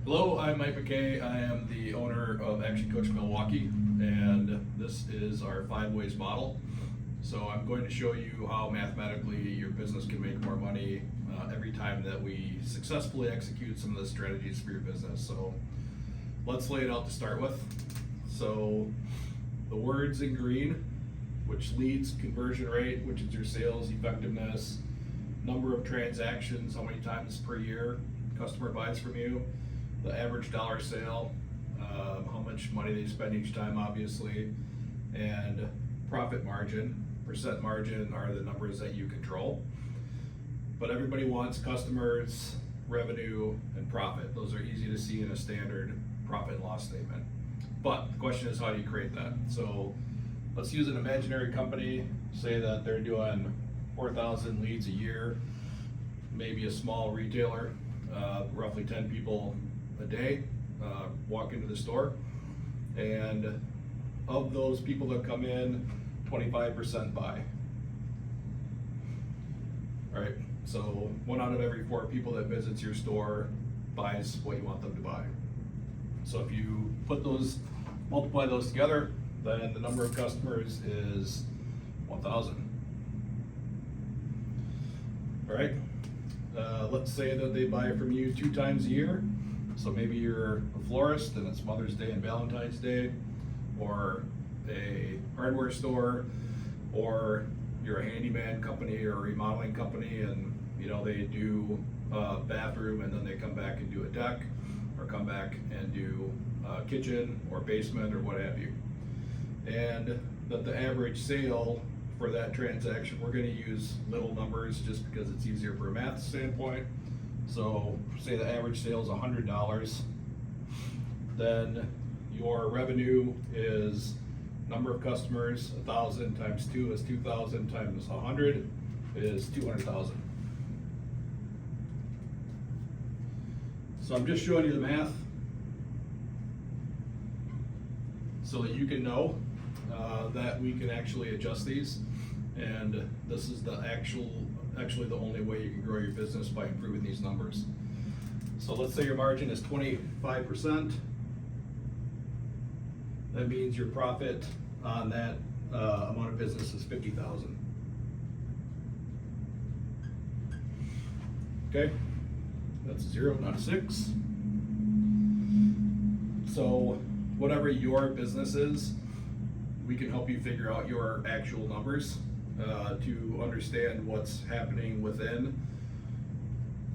Hello, I'm Mike McKay. I am the owner of ActionCOACH Milwaukee, and this is our 5 ways model. So I'm going to show you how mathematically your business can make more money every time that we successfully execute some of the strategies for your business. So let's lay it out to start with. So the words in green, which leads conversion rate, which is your sales effectiveness, number of transactions, how many times per year customer buys from you, the average dollar sale, how much money they spend each time, obviously, and profit margin, percent margin are the numbers that you control. But everybody wants customers, revenue, and profit. Those are easy to see in a standard profit and loss statement. But the question is, how do you create that? So let's use an imaginary company, say that they're doing 4,000 leads a year, maybe a small retailer, roughly 10 people a day walk into the store, and of those people that come in, 25% buy. All right, so 1 out of every 4 people that visits your store buys what you want them to buy. So if you multiply those together, then the number of customers is 1,000. All right, let's say that they buy from you 2 times a year. So maybe you're a florist and it's Mother's Day and Valentine's Day, or a hardware store, or you're a handyman company or a remodeling company, and they do a bathroom and then they come back and do a deck, or come back and do a kitchen or basement or what have you. And that the average sale for that transaction, we're going to use little numbers just because it's easier for a math standpoint. So say the average sale is $100, then your revenue is number of customers, 1,000 times 2 is 2,000 times 100 is 200,000. So I'm just showing you the math so that you can know that we can actually adjust these, and this is actually the only way you can grow your business, by improving these numbers. So let's say your margin is 25%. That means your profit on that amount of business is 50,000. Okay, that's a 0, not a 6. So whatever your business is, we can help you figure out your actual numbers to understand what's happening within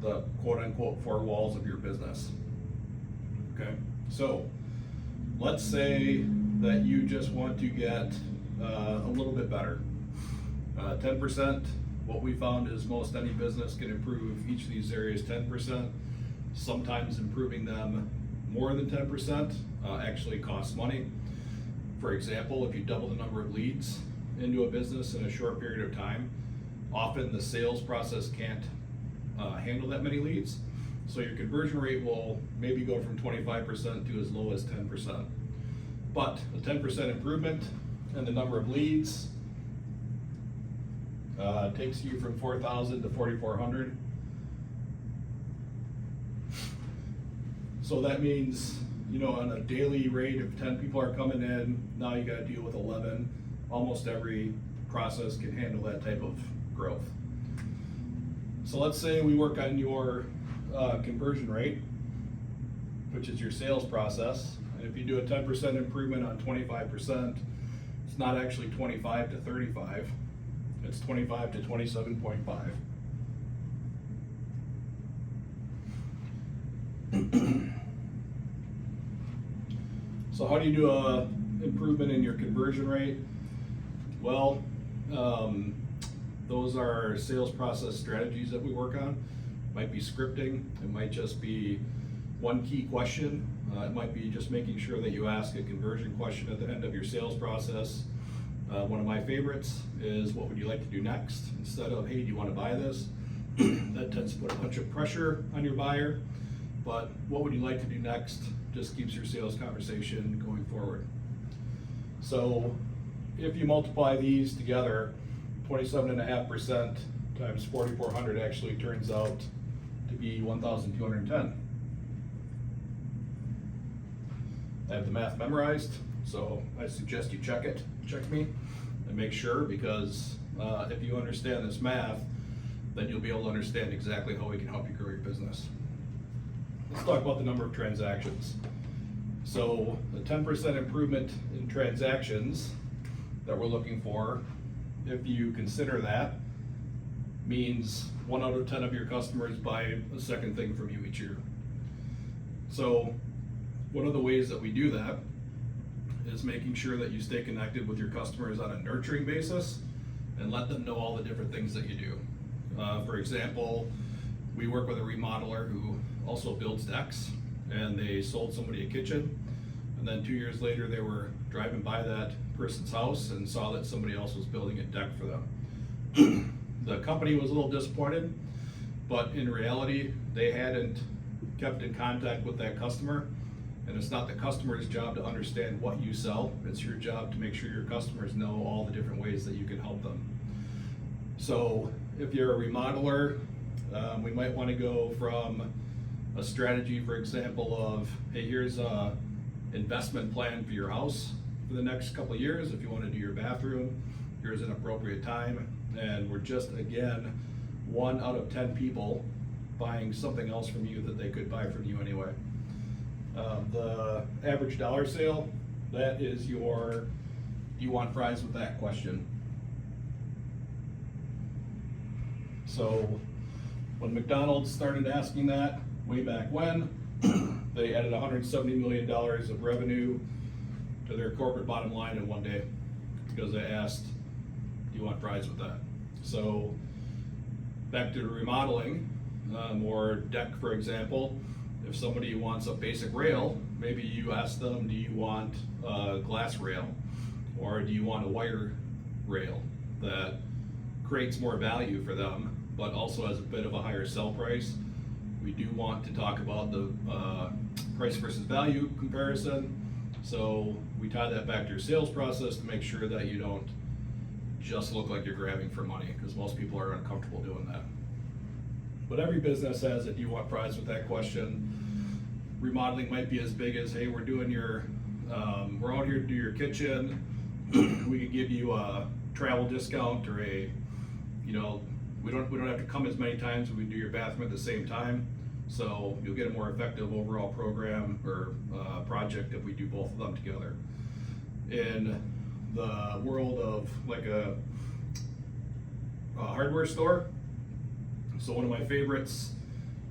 the quote-unquote 4 walls of your business. Okay, so let's say that you just want to get a little bit better. 10%, what we found is most any business can improve each of these areas 10%. Sometimes improving them more than 10% actually costs money. For example, if you double the number of leads into a business in a short period of time, often the sales process can't handle that many leads. So your conversion rate will maybe go from 25% to as low as 10%. But a 10% improvement in the number of leads takes you from 4,000 to 4,400. So that means, on a daily rate of 10 people are coming in, now you got to deal with 11. Almost every process can handle that type of growth. So let's say we work on your conversion rate, which is your sales process. And if you do a 10% improvement on 25%, it's not actually 25 to 35, it's 25 to 27.5. So how do you do a improvement in your conversion rate? Well, those are sales process strategies that we work on. It might be scripting, it might just be one key question, it might be just making sure that you ask a conversion question at the end of your sales process. One of my favorites is, what would you like to do next? Instead of, hey, do you want to buy this? That tends to put a bunch of pressure on your buyer. But what would you like to do next just keeps your sales conversation going forward. So if you multiply these together, 27.5% times 4,400 actually turns out to be 1,210. I have the math memorized, so I suggest you check me, and make sure, because if you understand this math, then you'll be able to understand exactly how we can help you grow your business. Let's talk about the number of transactions. So the 10% improvement in transactions that we're looking for, if you consider that, means 1 out of 10 of your customers buy a second thing from you each year. So one of the ways that we do that is making sure that you stay connected with your customers on a nurturing basis and let them know all the different things that you do. For example, we work with a remodeler who also builds decks, and they sold somebody a kitchen, and then 2 years later they were driving by that person's house and saw that somebody else was building a deck for them. The company was a little disappointed, but in reality they hadn't kept in contact with that customer, and it's not the customer's job to understand what you sell. It's your job to make sure your customers know all the different ways that you can help them. So if you're a remodeler, we might want to go from a strategy, for example, of, hey, here's a investment plan for your house for the next couple of years. If you want to do your bathroom, here's an appropriate time. And we're just, again, 1 out of 10 people buying something else from you that they could buy from you anyway. The average dollar sale, that is your, do you want fries with that question? So when McDonald's started asking that way back when, they added $170 million of revenue to their corporate bottom line in one day because they asked, do you want fries with that? So back to remodeling, or deck, for example, if somebody wants a basic rail, maybe you ask them, do you want a glass rail, or do you want a wire rail that creates more value for them but also has a bit of a higher sell price? We do want to talk about the price versus value comparison, so we tie that back to your sales process to make sure that you don't just look like you're grabbing for money, because most people are uncomfortable doing that. But every business has it. Do you want fries with that question? Remodeling might be as big as, hey, we're doing your, we're out here to do your kitchen. We could give you a travel discount, or a, you know, we don't have to come as many times. We do your bathroom at the same time, so you'll get a more effective overall program or project if we do both of them together. In the world of like a hardware store, so one of my favorites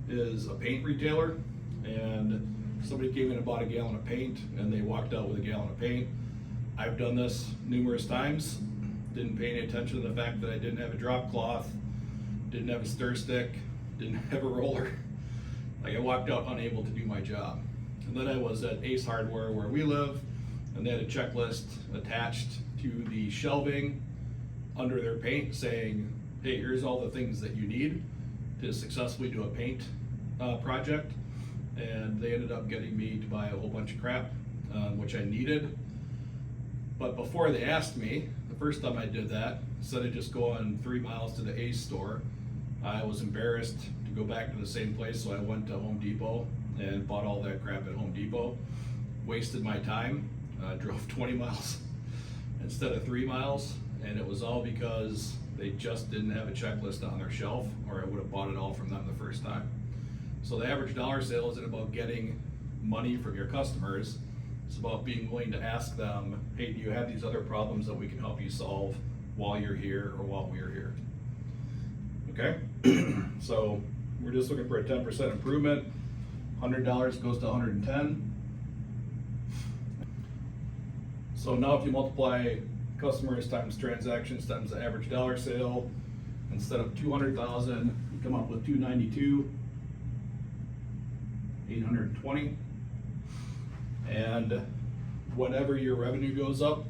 is a paint retailer, and somebody came in and bought a gallon of paint and they walked out with a gallon of paint. I've done this numerous times. Didn't pay any attention to the fact that I didn't have a drop cloth, didn't have a stir stick, didn't have a roller. Like, I walked out unable to do my job. And then I was at Ace Hardware where we live, and they had a checklist attached to the shelving under their paint saying, hey, here's all the things that you need to successfully do a paint project. And they ended up getting me to buy a whole bunch of crap, which I needed. But before they asked me, the first time I did that, instead of just going 3 miles to the Ace store, I was embarrassed to go back to the same place, so I went to Home Depot and bought all that crap at Home Depot. Wasted my time, drove 20 miles instead of 3 miles, and it was all because they just didn't have a checklist on their shelf, or I would have bought it all from them the first time. So the average dollar sale isn't about getting money from your customers. It's about being willing to ask them, hey, do you have these other problems that we can help you solve while you're here or while we're here? Okay, so we're just looking for a 10% improvement. $100 goes to 110. So now if you multiply customers times transactions times the average dollar sale, instead of 200,000, you come up with 292,820. And whenever your revenue goes up,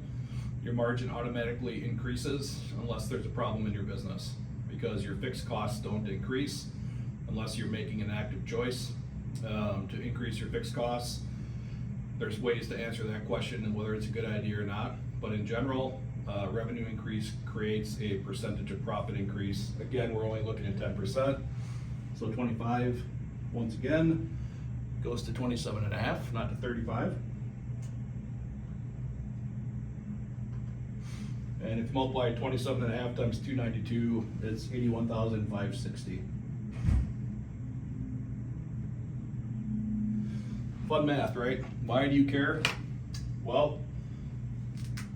your margin automatically increases unless there's a problem in your business, because your fixed costs don't increase unless you're making an active choice to increase your fixed costs. There's ways to answer that question and whether it's a good idea or not, but in general, revenue increase creates a percentage of profit increase. Again, we're only looking at 10%, so 25 once again goes to 27.5, not to 35. And if you multiply 27.5 times 292, it's 81,560. Fun math, right? Why do you care? Well,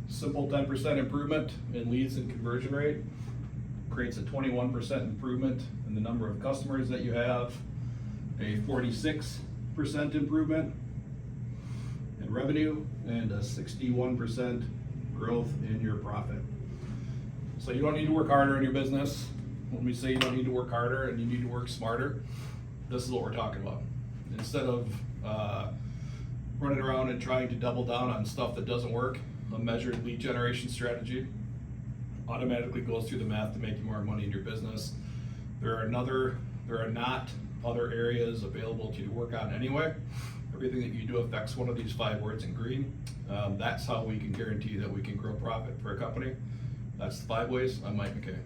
simple 10% improvement in leads and conversion rate creates a 21% improvement in the number of customers that you have, a 46% improvement in revenue, and a 61% growth in your profit. So you don't need to work harder in your business. When we say you don't need to work harder and you need to work smarter, this is what we're talking about. Instead of running around and trying to double down on stuff that doesn't work, a measured lead generation strategy automatically goes through the math to make you more money in your business. There are not other areas available to you to work on anyway. Everything that you do affects one of these 5 words in green. That's how we can guarantee that we can grow profit for a company. That's the 5 ways. I'm Mike McKay.